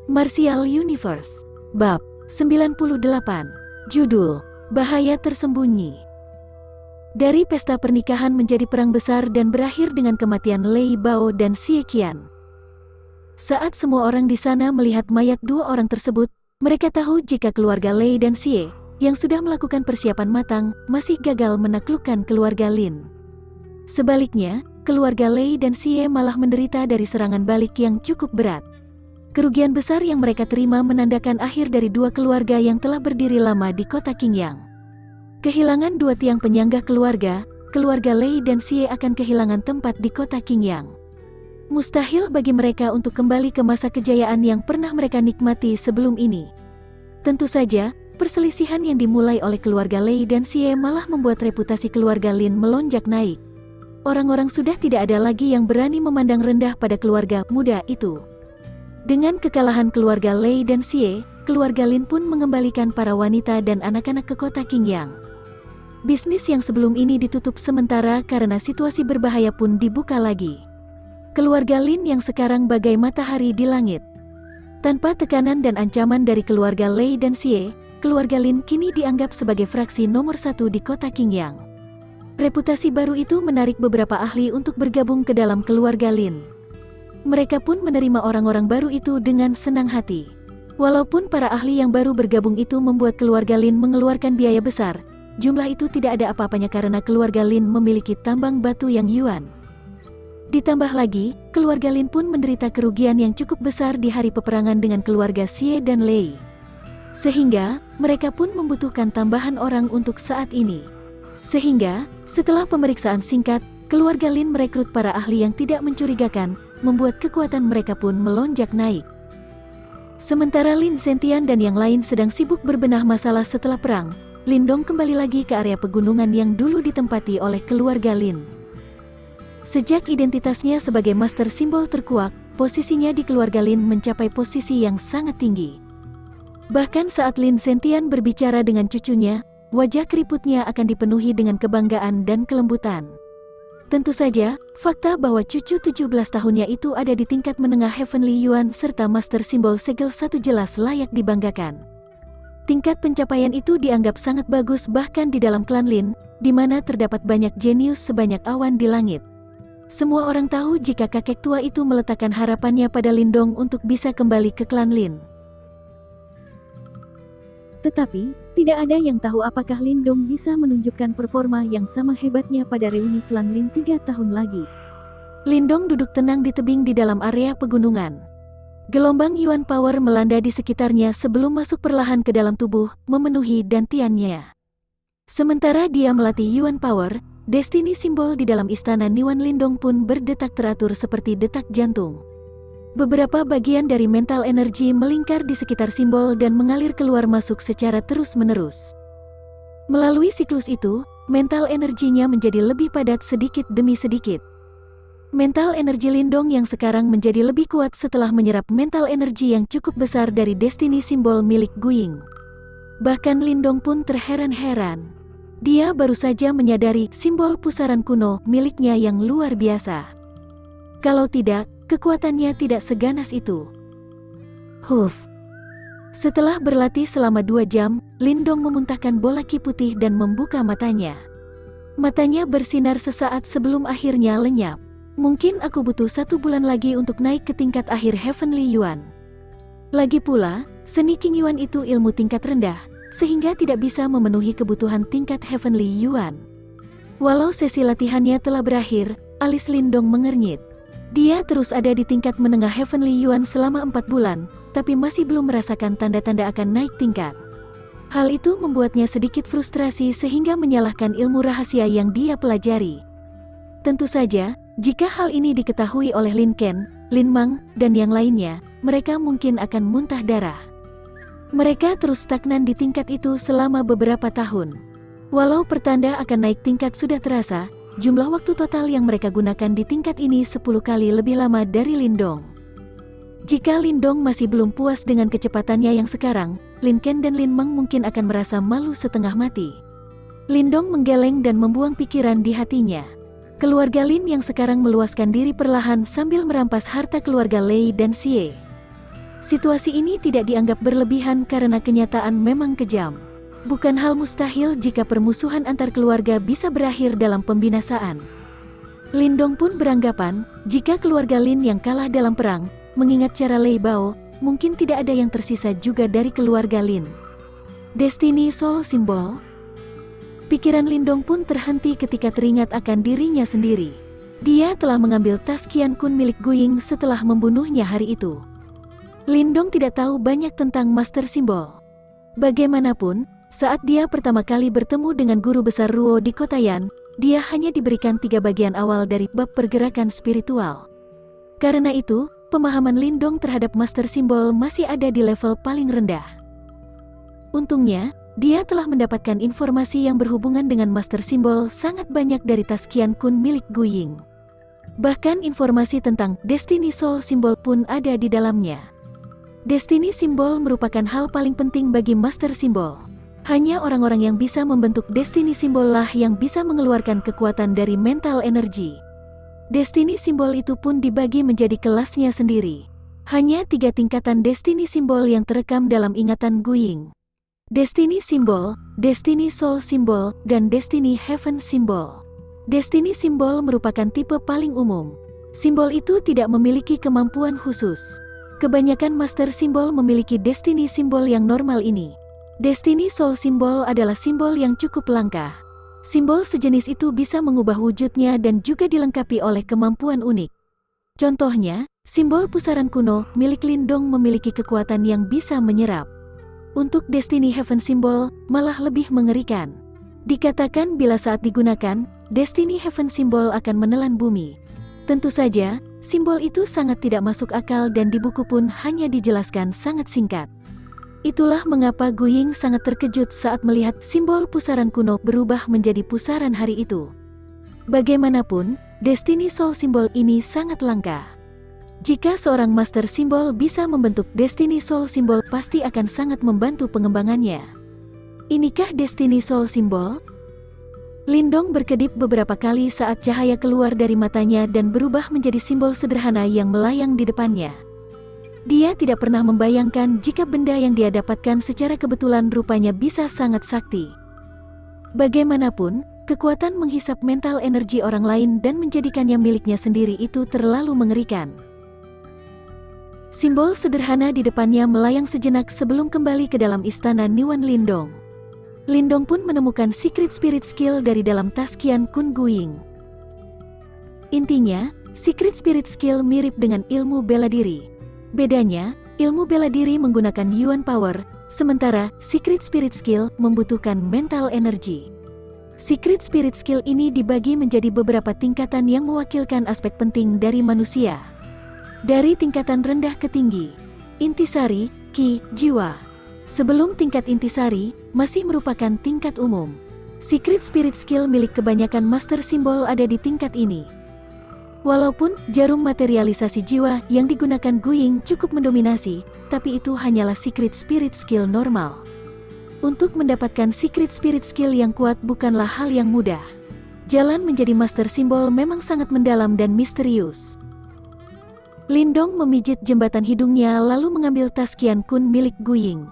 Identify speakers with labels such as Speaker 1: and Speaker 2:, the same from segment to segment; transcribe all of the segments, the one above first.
Speaker 1: Martial Universe. Bab 98. Judul: Bahaya Tersembunyi. Dari pesta pernikahan menjadi perang besar dan berakhir dengan kematian Lei Bao dan Xie Qian. Saat semua orang di sana melihat mayat dua orang tersebut, mereka tahu jika keluarga Lei dan Xie, yang sudah melakukan persiapan matang, masih gagal menaklukkan keluarga Lin. Sebaliknya, keluarga Lei dan Xie malah menderita dari serangan balik yang cukup berat. Kerugian besar yang mereka terima menandakan akhir dari dua keluarga yang telah berdiri lama di kota Qingyang. Kehilangan dua tiang penyangga keluarga, keluarga Lei dan Xie akan kehilangan tempat di kota Qingyang. Mustahil bagi mereka untuk kembali ke masa kejayaan yang pernah mereka nikmati sebelum ini. Tentu saja, perselisihan yang dimulai oleh keluarga Lei dan Xie malah membuat reputasi keluarga Lin melonjak naik. Orang-orang sudah tidak ada lagi yang berani memandang rendah pada keluarga muda itu. Dengan kekalahan keluarga Lei dan Xie, keluarga Lin pun mengembalikan para wanita dan anak-anak ke kota Qingyang. Bisnis yang sebelum ini ditutup sementara karena situasi berbahaya pun dibuka lagi. Keluarga Lin yang sekarang bagai matahari di langit. Tanpa tekanan dan ancaman dari keluarga Lei dan Xie, keluarga Lin kini dianggap sebagai fraksi nomor 1 di kota Qingyang. Reputasi baru itu menarik beberapa ahli untuk bergabung ke dalam keluarga Lin. Mereka pun menerima orang-orang baru itu dengan senang hati. Walaupun para ahli yang baru bergabung itu membuat keluarga Lin mengeluarkan biaya besar, jumlah itu tidak ada apa-apanya karena keluarga Lin memiliki tambang batu yang Yuan. Ditambah lagi, keluarga Lin pun menderita kerugian yang cukup besar di hari peperangan dengan keluarga Xie dan Lei. Sehingga, mereka pun membutuhkan tambahan orang untuk saat ini. Sehingga, setelah pemeriksaan singkat, keluarga Lin merekrut para ahli yang tidak mencurigakan, membuat kekuatan mereka pun melonjak naik. Sementara Lin Zentian dan yang lain sedang sibuk berbenah masalah setelah perang, Lindong kembali lagi ke area pegunungan yang dulu ditempati oleh keluarga Lin. Sejak identitasnya sebagai master simbol terkuak, posisinya di keluarga Lin mencapai posisi yang sangat tinggi. Bahkan saat Lin Zentian berbicara dengan cucunya, wajah keriputnya akan dipenuhi dengan kebanggaan dan kelembutan. Tentu saja, fakta bahwa cucu 17 tahunnya itu ada di tingkat menengah Heavenly Yuan serta master simbol segel 1 jelas layak dibanggakan. Tingkat pencapaian itu dianggap sangat bagus bahkan di dalam klan Lin, di mana terdapat banyak jenius sebanyak awan di langit. Semua orang tahu jika kakek tua itu meletakkan harapannya pada Lindong untuk bisa kembali ke klan Lin. Tetapi, tidak ada yang tahu apakah Lindong bisa menunjukkan performa yang sama hebatnya pada reuni klan Lin 3 tahun lagi. Lindong duduk tenang di tebing di dalam area pegunungan. Gelombang Yuan Power melanda di sekitarnya sebelum masuk perlahan ke dalam tubuh, memenuhi dantiannya. Sementara dia melatih Yuan Power, destiny simbol di dalam istana Niwan Lindong pun berdetak teratur seperti detak jantung. Beberapa bagian dari mental energi melingkar di sekitar simbol dan mengalir keluar masuk secara terus-menerus. Melalui siklus itu, mental energinya menjadi lebih padat sedikit demi sedikit. Mental energi Lindong yang sekarang menjadi lebih kuat setelah menyerap mental energi yang cukup besar dari destiny simbol milik Guiying. Bahkan Lindong pun terheran-heran. Dia baru saja menyadari simbol pusaran kuno miliknya yang luar biasa. Kalau tidak, kekuatannya tidak seganas itu. Setelah berlatih selama 2 jam, Lindong memuntahkan bola ki putih dan membuka matanya. Matanya bersinar sesaat sebelum akhirnya lenyap. Mungkin aku butuh 1 bulan lagi untuk naik ke tingkat akhir Heavenly Yuan. Lagi pula, seni King Yuan itu ilmu tingkat rendah, sehingga tidak bisa memenuhi kebutuhan tingkat Heavenly Yuan. Walau sesi latihannya telah berakhir, alis Lindong mengernyit. Dia terus ada di tingkat menengah Heavenly Yuan selama 4 bulan, tapi masih belum merasakan tanda-tanda akan naik tingkat. Hal itu membuatnya sedikit frustrasi sehingga menyalahkan ilmu rahasia yang dia pelajari. Tentu saja, jika hal ini diketahui oleh Lin Ken, Lin Mang, dan yang lainnya, mereka mungkin akan muntah darah. Mereka terus stagnan di tingkat itu selama beberapa tahun. Walau pertanda akan naik tingkat sudah terasa, jumlah waktu total yang mereka gunakan di tingkat ini 10 kali lebih lama dari Lindong. Jika Lindong masih belum puas dengan kecepatannya yang sekarang, Lin Ken dan Lin Mang mungkin akan merasa malu setengah mati. Lindong menggeleng dan membuang pikiran di hatinya. Keluarga Lin yang sekarang meluaskan diri perlahan sambil merampas harta keluarga Lei dan Xie. Situasi ini tidak dianggap berlebihan karena kenyataan memang kejam. Bukan hal mustahil jika permusuhan antar keluarga bisa berakhir dalam pembinasaan. Lindong pun beranggapan, jika keluarga Lin yang kalah dalam perang, mengingat cara Lei Bao, mungkin tidak ada yang tersisa juga dari keluarga Lin. Destiny Soul Symbol. Pikiran Lindong pun terhenti ketika teringat akan dirinya sendiri. Dia telah mengambil tas Qian Kun milik Guying setelah membunuhnya hari itu. Lindong tidak tahu banyak tentang Master Simbol. Bagaimanapun, saat dia pertama kali bertemu dengan guru besar Ruo di kota Yan, dia hanya diberikan 3 bagian awal dari bab pergerakan spiritual. Karena itu, pemahaman Lindong terhadap Master Simbol masih ada di level paling rendah. Untungnya, dia telah mendapatkan informasi yang berhubungan dengan Master Simbol sangat banyak dari tas Qian Kun milik Guying. Bahkan informasi tentang Destiny Soul Symbol pun ada di dalamnya. Destiny Symbol merupakan hal paling penting bagi Master Symbol. Hanya orang-orang yang bisa membentuk Destiny Symbol lah yang bisa mengeluarkan kekuatan dari mental energy. Destiny Symbol itu pun dibagi menjadi kelasnya sendiri. Hanya 3 tingkatan Destiny Symbol yang terekam dalam ingatan Guying. Destiny Symbol, Destiny Soul Symbol, dan Destiny Heaven Symbol. Destiny Symbol merupakan tipe paling umum. Simbol itu tidak memiliki kemampuan khusus. Kebanyakan Master Symbol memiliki Destiny Symbol yang normal ini. Destiny Soul Symbol adalah simbol yang cukup langka. Simbol sejenis itu bisa mengubah wujudnya dan juga dilengkapi oleh kemampuan unik. Contohnya, simbol pusaran kuno milik Lindong memiliki kekuatan yang bisa menyerap. Untuk Destiny Heaven Symbol, malah lebih mengerikan. Dikatakan bila saat digunakan, Destiny Heaven Symbol akan menelan bumi. Tentu saja, simbol itu sangat tidak masuk akal dan di buku pun hanya dijelaskan sangat singkat. Itulah mengapa Guying sangat terkejut saat melihat simbol pusaran kuno berubah menjadi pusaran hari itu. Bagaimanapun, Destiny Soul Symbol ini sangat langka. Jika seorang Master Symbol bisa membentuk Destiny Soul Symbol pasti akan sangat membantu pengembangannya. Inikah Destiny Soul Symbol? Lindong berkedip beberapa kali saat cahaya keluar dari matanya dan berubah menjadi simbol sederhana yang melayang di depannya. Dia tidak pernah membayangkan jika benda yang dia dapatkan secara kebetulan rupanya bisa sangat sakti. Bagaimanapun, kekuatan menghisap mental energi orang lain dan menjadikannya miliknya sendiri itu terlalu mengerikan. Simbol sederhana di depannya melayang sejenak sebelum kembali ke dalam istana Niwan Lindong. Lindong pun menemukan Secret Spirit Skill dari dalam tas Qian Kun Guying. Intinya, Secret Spirit Skill mirip dengan ilmu bela diri. Bedanya, ilmu bela diri menggunakan Yuan Power, sementara Secret Spirit Skill membutuhkan mental energy. Secret Spirit Skill ini dibagi menjadi beberapa tingkatan yang mewakilkan aspek penting dari manusia. Dari tingkatan rendah ke tinggi, intisari, ki, jiwa. Sebelum tingkat intisari, masih merupakan tingkat umum. Secret Spirit Skill milik kebanyakan Master Symbol ada di tingkat ini. Walaupun jarum materialisasi jiwa yang digunakan Guying cukup mendominasi, tapi itu hanyalah Secret Spirit Skill normal. Untuk mendapatkan Secret Spirit Skill yang kuat bukanlah hal yang mudah. Jalan menjadi Master Symbol memang sangat mendalam dan misterius. Lindong memijit jembatan hidungnya lalu mengambil tas Qian Kun milik Guying.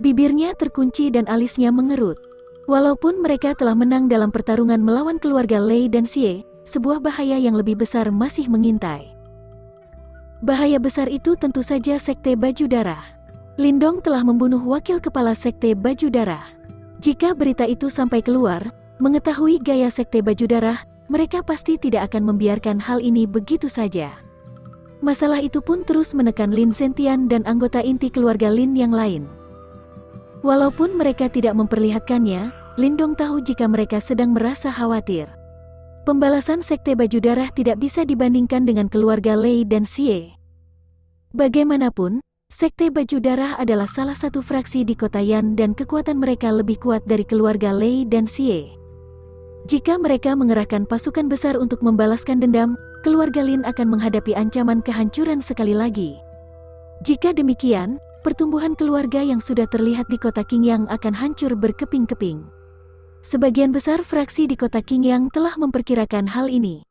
Speaker 1: Bibirnya terkunci dan alisnya mengerut. Walaupun mereka telah menang dalam pertarungan melawan keluarga Lei dan Xie, sebuah bahaya yang lebih besar masih mengintai. Bahaya besar itu tentu saja Sekte Baju Darah. Lindong telah membunuh wakil kepala Sekte Baju Darah. Jika berita itu sampai keluar, mengetahui gaya Sekte Baju Darah, mereka pasti tidak akan membiarkan hal ini begitu saja. Masalah itu pun terus menekan Lin Zentian dan anggota inti keluarga Lin yang lain. Walaupun mereka tidak memperlihatkannya, Lindong tahu jika mereka sedang merasa khawatir. Pembalasan Sekte Baju Darah tidak bisa dibandingkan dengan keluarga Lei dan Xie. Bagaimanapun, Sekte Baju Darah adalah salah satu fraksi di kota Yan dan kekuatan mereka lebih kuat dari keluarga Lei dan Xie. Jika mereka mengerahkan pasukan besar untuk membalaskan dendam, keluarga Lin akan menghadapi ancaman kehancuran sekali lagi. Jika demikian, pertumbuhan keluarga yang sudah terlihat di kota Qingyang akan hancur berkeping-keping. Sebagian besar fraksi di kota Qingyang telah memperkirakan hal ini.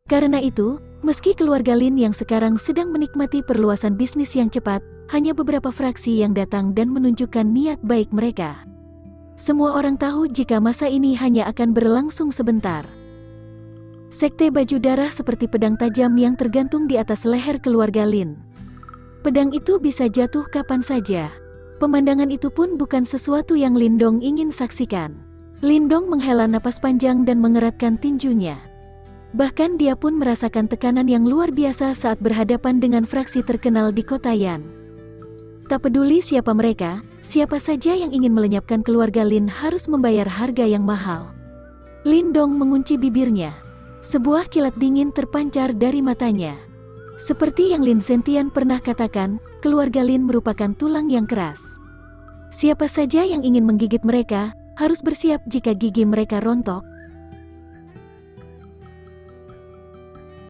Speaker 1: Karena itu, meski keluarga Lin yang sekarang sedang menikmati perluasan bisnis yang cepat, hanya beberapa fraksi yang datang dan menunjukkan niat baik mereka. Semua orang tahu jika masa ini hanya akan berlangsung sebentar. Sekte baju darah seperti pedang tajam yang tergantung di atas leher keluarga Lin. Pedang itu bisa jatuh kapan saja. Pemandangan itu pun bukan sesuatu yang Lindong ingin saksikan. Lindong menghela napas panjang dan mengeratkan tinjunya. Bahkan dia pun merasakan tekanan yang luar biasa saat berhadapan dengan fraksi terkenal di kota Yan. Tak peduli siapa mereka, siapa saja yang ingin melenyapkan keluarga Lin harus membayar harga yang mahal. Lindong mengunci bibirnya. Sebuah kilat dingin terpancar dari matanya. Seperti yang Lin Zentian pernah katakan, keluarga Lin merupakan tulang yang keras. Siapa saja yang ingin menggigit mereka, harus bersiap jika gigi mereka rontok.